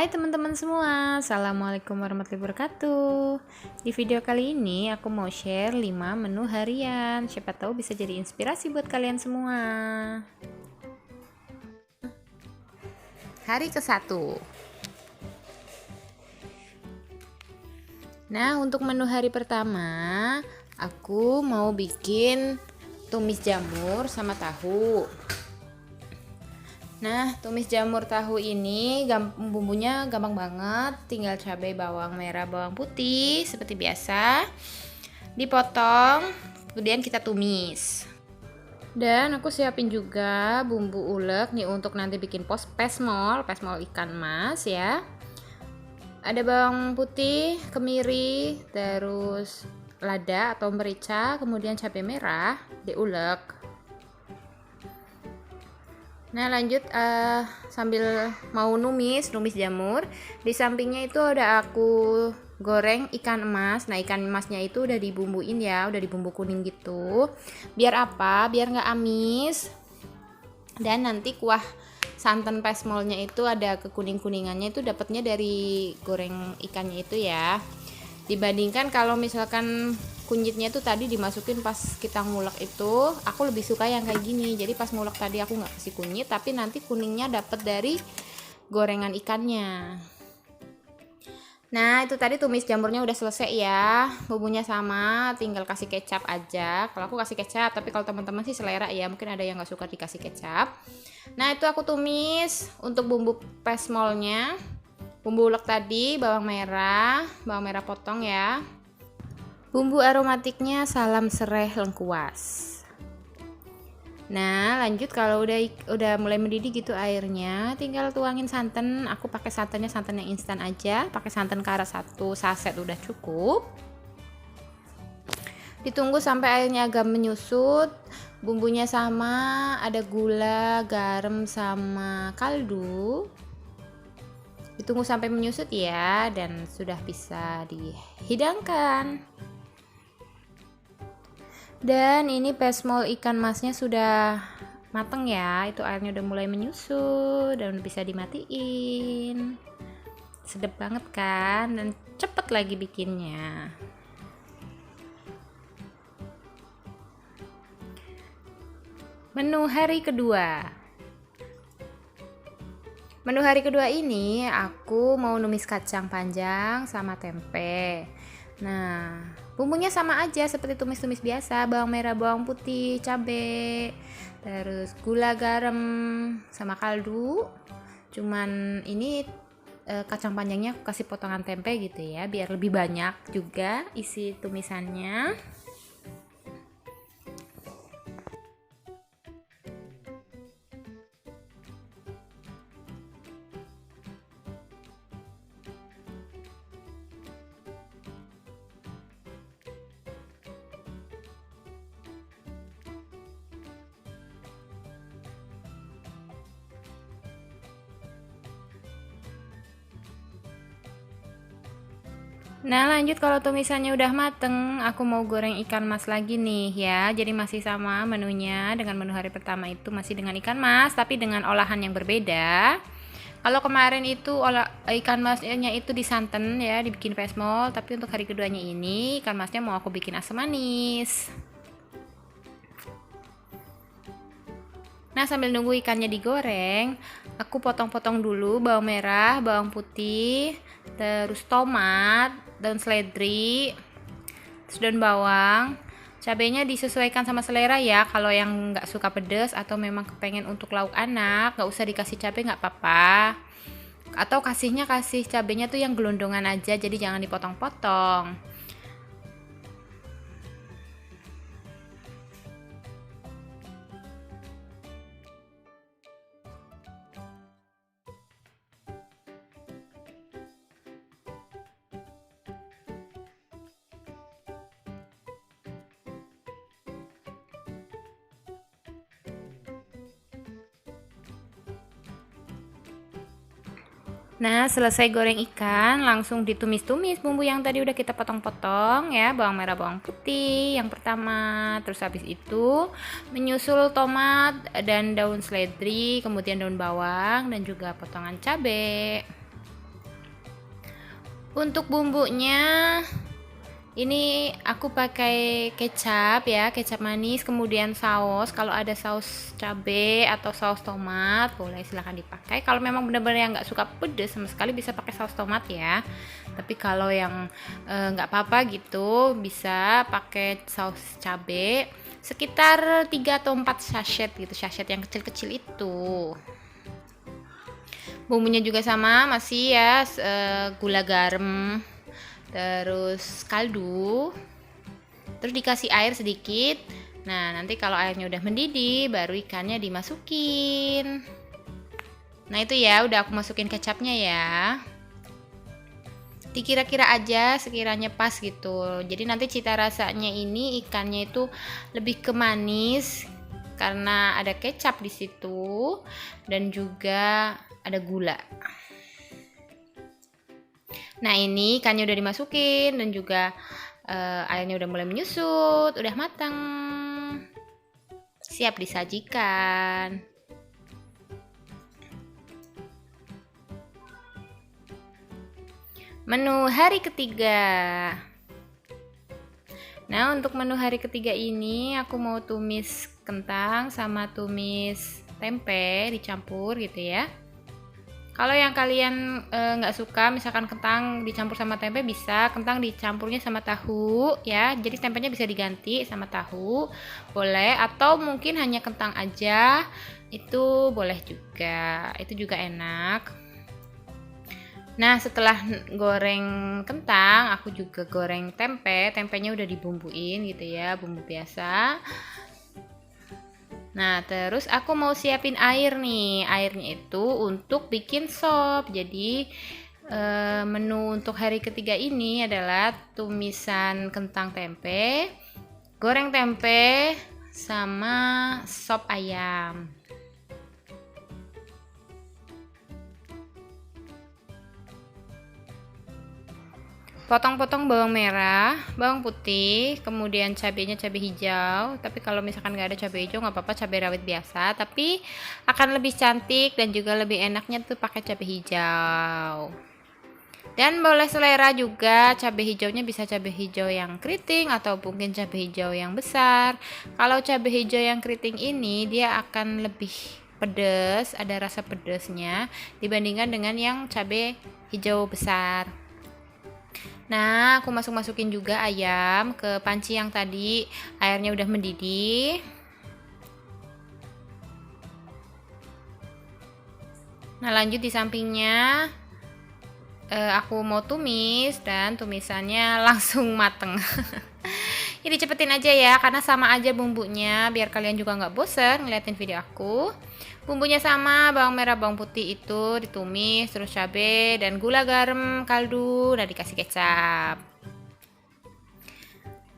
Hai teman-teman semua, Assalamualaikum warahmatullahi wabarakatuh. Di video kali ini aku mau share 5 menu harian. Siapa tahu bisa jadi inspirasi buat kalian semua. Hari ke-1. Nah, untuk menu hari pertama aku mau bikin tumis jamur sama tahu. Nah, tumis jamur tahu ini bumbunya gampang banget, tinggal cabai, bawang merah, bawang putih seperti biasa. Dipotong, kemudian kita tumis. Dan aku siapin juga bumbu ulek nih untuk nanti bikin pesmol ikan mas ya. Ada bawang putih, kemiri, terus lada atau merica, kemudian cabai merah diulek. Nah lanjut sambil mau numis jamur, di sampingnya itu udah aku goreng ikan emas. Nah ikan emasnya itu udah dibumbuin ya, udah dibumbu kuning gitu. Biar apa? Biar nggak amis. Dan nanti kuah santan pesmolnya itu ada kekuning-kuningannya itu dapatnya dari goreng ikannya itu ya. Dibandingkan kalau misalkan kunyitnya itu tadi dimasukin pas kita ngulek itu, aku lebih suka yang kayak gini. Jadi pas ngulek tadi aku nggak kasih kunyit, tapi nanti kuningnya dapet dari gorengan ikannya. Nah itu tadi tumis jamurnya udah selesai ya, bumbunya sama, tinggal kasih kecap aja. Kalau aku kasih kecap, tapi kalau teman-teman sih selera ya, mungkin ada yang nggak suka dikasih kecap. Nah itu aku tumis untuk bumbu pesmolnya. Bumbu ulek tadi, bawang merah potong ya. Bumbu aromatiknya salam serai lengkuas. Nah, lanjut kalau udah mulai mendidih gitu airnya, tinggal tuangin santan. Aku pakai santan yang instan aja, pakai santan kara 1 saset udah cukup. Ditunggu sampai airnya agak menyusut, bumbunya sama, ada gula, garam sama kaldu. Ditunggu sampai menyusut ya, dan sudah bisa dihidangkan. Dan ini pesmol ikan masnya sudah mateng ya, itu airnya udah mulai menyusut dan bisa dimatiin. Sedap banget kan, dan cepet lagi bikinnya. Menu hari kedua. Menu hari kedua ini aku mau numis kacang panjang sama tempe. Nah, bumbunya sama aja seperti tumis-tumis biasa, bawang merah, bawang putih, cabai, terus gula, garam, sama kaldu. Cuman ini kacang panjangnya aku kasih potongan tempe gitu ya, biar lebih banyak juga isi tumisannya. Nah lanjut kalau tumisannya udah mateng, aku mau goreng ikan mas lagi nih ya. Jadi masih sama menunya dengan menu hari pertama itu masih dengan ikan mas, tapi dengan olahan yang berbeda. Kalau kemarin itu ikan masnya itu disanten ya, dibikin pesmol, tapi untuk hari keduanya ini ikan masnya mau aku bikin asam manis. Nah sambil nunggu ikannya digoreng, aku potong-potong dulu bawang merah, bawang putih, terus tomat, daun seledri, terus daun bawang. Cabenya disesuaikan sama selera ya. Kalau yang nggak suka pedas atau memang kepengen untuk lauk anak, nggak usah dikasih cabai nggak apa-apa. Atau kasih cabenya tuh yang gelondongan aja, jadi jangan dipotong-potong. Nah, selesai goreng ikan, langsung ditumis-tumis bumbu yang tadi udah kita potong-potong ya, bawang merah, bawang putih yang pertama. Terus habis itu menyusul tomat dan daun seledri, kemudian daun bawang dan juga potongan cabai. Untuk bumbunya ini aku pakai kecap ya, kecap manis, kemudian saus. Kalau ada saus cabai atau saus tomat, boleh silahkan dipakai. Kalau memang benar-benar yang nggak suka pedas sama sekali, bisa pakai saus tomat ya. Tapi kalau yang nggak apa-apa gitu, bisa pakai saus cabai. Sekitar 3 atau 4 sachet gitu, sachet yang kecil-kecil itu. Bumbunya juga sama, masih ya, gula garam, terus kaldu, terus dikasih air sedikit. Nah, nanti kalau airnya udah mendidih, baru ikannya dimasukin. Nah, itu ya, udah aku masukin kecapnya ya. Dikira-kira aja sekiranya pas gitu. Jadi nanti cita rasanya ini ikannya itu lebih ke manis karena ada kecap di situ dan juga ada gula. Nah, ini ikannya udah dimasukin dan juga airnya udah mulai menyusut, udah matang. Siap disajikan. Menu hari ketiga. Nah, untuk menu hari ketiga ini aku mau tumis kentang sama tumis tempe dicampur gitu ya. Kalau yang kalian nggak suka, misalkan kentang dicampur sama tempe, bisa kentang dicampurnya sama tahu ya. Jadi tempenya bisa diganti sama tahu, boleh. Atau mungkin hanya kentang aja, itu boleh juga. Itu juga enak. Nah, setelah goreng kentang, aku juga goreng tempe. Tempenya udah dibumbuin gitu ya, bumbu biasa. Nah, terus aku mau siapin air nih. Airnya itu untuk bikin sop. Jadi, menu untuk hari ketiga ini adalah tumisan kentang tempe, goreng tempe, sama sop ayam. Potong-potong bawang merah, bawang putih, kemudian cabenya cabai hijau. Tapi kalau misalkan nggak ada cabai hijau nggak apa-apa, cabai rawit biasa. Tapi akan lebih cantik dan juga lebih enaknya tuh pakai cabai hijau. Dan boleh selera juga, cabai hijaunya bisa cabai hijau yang keriting atau mungkin cabai hijau yang besar. Kalau cabai hijau yang keriting ini dia akan lebih pedas, ada rasa pedasnya dibandingkan dengan yang cabai hijau besar. Nah, aku masukin juga ayam ke panci yang tadi airnya udah mendidih. Nah, lanjut di sampingnya aku mau tumis dan tumisannya langsung mateng. Ini cepetin aja ya, karena sama aja bumbunya, biar kalian juga nggak bosen ngeliatin video aku. Bumbunya sama, bawang merah, bawang putih itu ditumis, terus cabai dan gula garam, kaldu, dan dikasih kecap.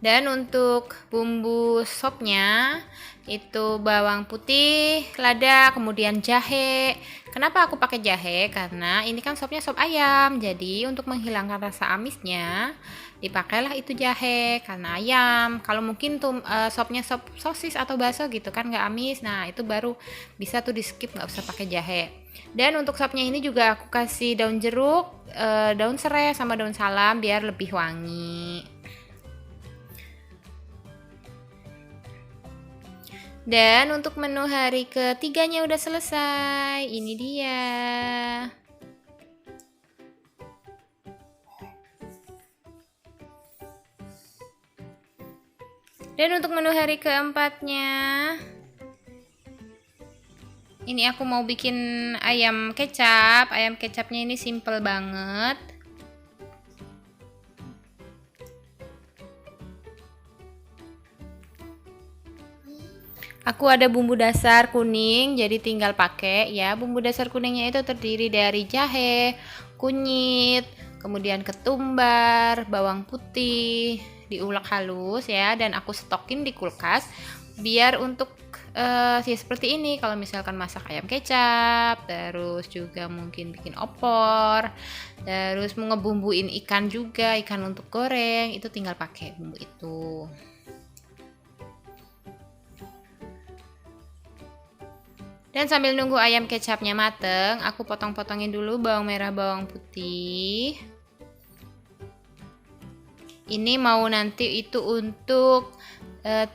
Dan untuk bumbu sopnya itu bawang putih, lada, kemudian jahe. Kenapa aku pakai jahe? Karena ini kan sopnya sop ayam. Jadi untuk menghilangkan rasa amisnya dipakailah itu jahe karena ayam. Kalau mungkin tuh sopnya sop sosis atau bakso gitu kan nggak amis. Nah, itu baru bisa tuh di skip, nggak usah pakai jahe. Dan untuk sopnya ini juga aku kasih daun jeruk, daun serai sama daun salam biar lebih wangi. Dan untuk menu hari ketiganya udah selesai. Ini dia. Dan untuk menu hari keempatnya, ini aku mau bikin ayam kecap. Ayam kecapnya ini simple banget. Aku ada bumbu dasar kuning, jadi tinggal pakai ya. Bumbu dasar kuningnya itu terdiri dari jahe, kunyit, kemudian ketumbar, bawang putih, diulek halus ya, dan aku stokin di kulkas biar untuk ya seperti ini. Kalau misalkan masak ayam kecap, terus juga mungkin bikin opor, terus mau ngebumbuin ikan juga, ikan untuk goreng, itu tinggal pakai bumbu itu. Dan sambil nunggu ayam kecapnya mateng, aku potong-potongin dulu bawang merah, bawang putih. Ini mau nanti itu untuk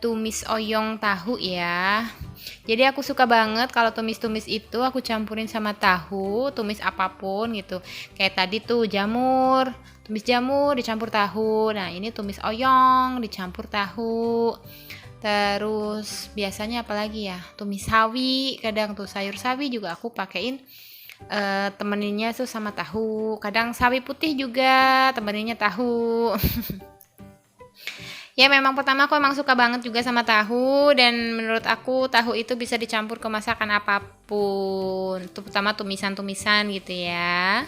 tumis oyong tahu ya. Jadi aku suka banget kalau tumis-tumis itu aku campurin sama tahu, tumis apapun gitu. Kayak tadi tuh jamur, tumis jamur dicampur tahu. Nah, ini tumis oyong dicampur tahu. Terus biasanya apalagi ya? Tumis sawi, kadang tuh sayur sawi juga aku pakein temeninnya tuh sama tahu. Kadang sawi putih juga temeninnya tahu. Ya memang pertama aku emang suka banget juga sama tahu, dan menurut aku tahu itu bisa dicampur ke masakan apapun, terutama tumisan-tumisan gitu ya.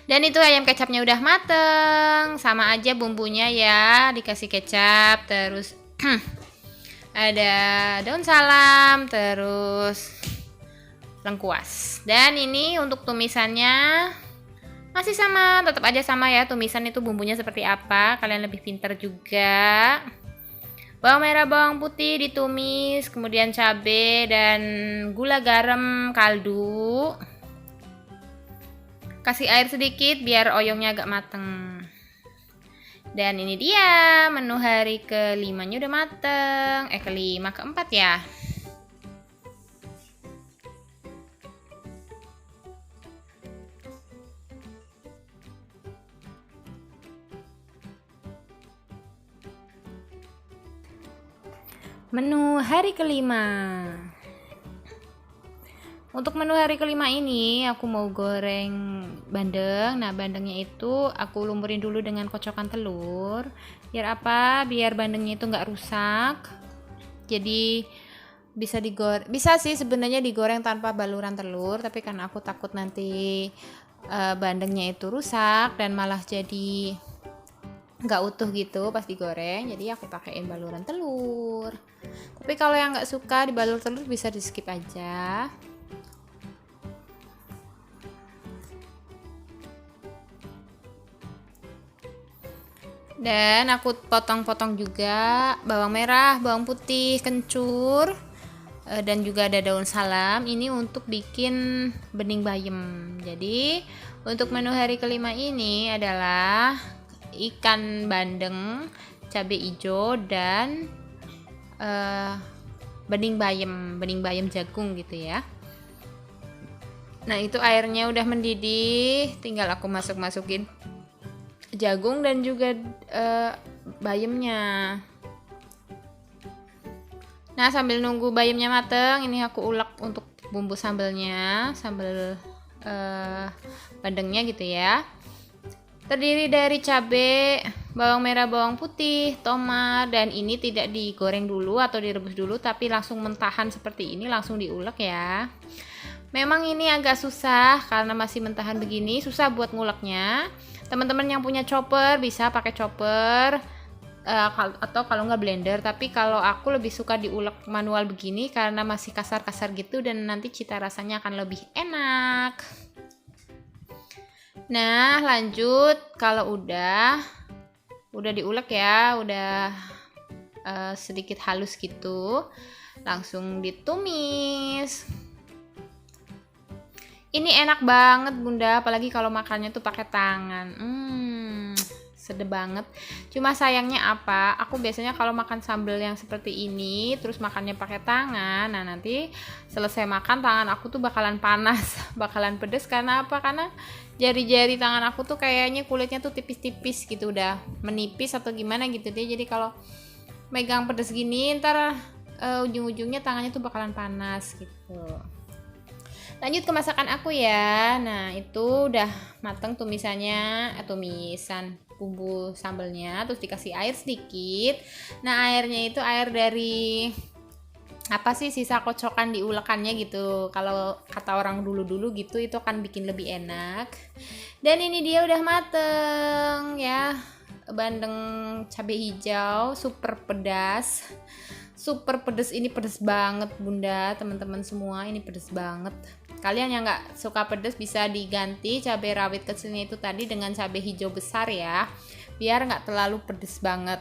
Dan itu ayam kecapnya udah mateng, sama aja bumbunya ya, dikasih kecap, terus ada daun salam, terus lengkuas. Dan ini untuk tumisannya masih sama, tetap aja sama ya, tumisan itu bumbunya seperti apa, kalian lebih pintar juga. Bawang merah, bawang putih ditumis, kemudian cabai dan gula, garam, kaldu. Kasih air sedikit biar oyongnya agak mateng. Dan ini dia menu hari kelimanya udah mateng. Kelima, keempat ya. Menu hari kelima. Untuk menu hari kelima ini aku mau goreng bandeng. Nah, bandengnya itu aku lumurin dulu dengan kocokan telur. Biar apa? Biar bandengnya itu nggak rusak. Jadi bisa digoreng. Bisa sih sebenarnya digoreng tanpa baluran telur, tapi karena aku takut nanti bandengnya itu rusak dan malah jadi nggak utuh gitu pas digoreng, jadi aku pakein baluran telur. Tapi kalau yang nggak suka dibalur telur bisa di skip aja. Dan aku potong-potong juga bawang merah, bawang putih, kencur, dan juga ada daun salam. Ini untuk bikin bening bayam. Jadi untuk menu hari kelima ini adalah ikan bandeng, cabai hijau, dan bening bayam jagung gitu ya. Nah, itu airnya udah mendidih, tinggal aku masukin jagung dan juga bayamnya. Nah, sambil nunggu bayamnya mateng, ini aku ulek untuk bumbu sambelnya, sambal bandengnya gitu ya. Terdiri dari cabai, bawang merah, bawang putih, tomat, dan ini tidak digoreng dulu atau direbus dulu, tapi langsung mentahan seperti ini, langsung diulek ya. Memang ini agak susah karena masih mentahan begini, susah buat nguleknya. Teman-teman yang punya chopper bisa pakai chopper atau kalau nggak blender, tapi kalau aku lebih suka diulek manual begini karena masih kasar-kasar gitu dan nanti cita rasanya akan lebih enak. Nah, lanjut kalau udah diulek ya, udah sedikit halus gitu, langsung ditumis. Ini enak banget Bunda, apalagi kalau makannya tuh pakai tangan. Sedep banget. Cuma sayangnya apa? Aku biasanya kalau makan sambal yang seperti ini terus makannya pakai tangan, nah nanti selesai makan tangan aku tuh bakalan panas, bakalan pedes. Karena apa? Karena jari-jari tangan aku tuh kayaknya kulitnya tuh tipis-tipis gitu, udah menipis atau gimana gitu deh. Jadi kalau megang pedes gini ntar ujung-ujungnya tangannya tuh bakalan panas gitu. Lanjut ke masakan aku ya. Nah, itu udah mateng tumisannya, tumisan bumbu sambelnya, terus dikasih air sedikit. Nah, airnya itu air dari apa sih, sisa kocokan diulekannya gitu. Kalau kata orang dulu-dulu gitu, itu akan bikin lebih enak. Dan ini dia udah mateng ya. Bandeng cabai hijau super pedas. Super pedas, ini pedas banget Bunda, teman-teman semua, ini pedas banget. Kalian yang nggak suka pedas bisa diganti cabai rawit kecilnya itu tadi dengan cabai hijau besar ya, biar nggak terlalu pedas banget.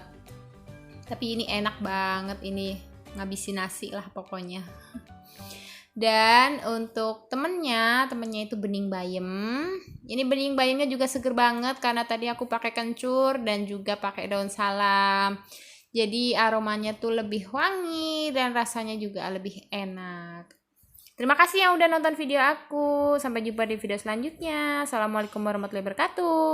Tapi ini enak banget, ini ngabisin nasi lah pokoknya. Dan untuk temennya itu bening bayem. Ini bening bayemnya juga seger banget karena tadi aku pakai kencur dan juga pakai daun salam. Jadi aromanya tuh lebih wangi dan rasanya juga lebih enak. Terima kasih yang udah nonton video aku. Sampai jumpa di video selanjutnya. Assalamualaikum warahmatullahi wabarakatuh.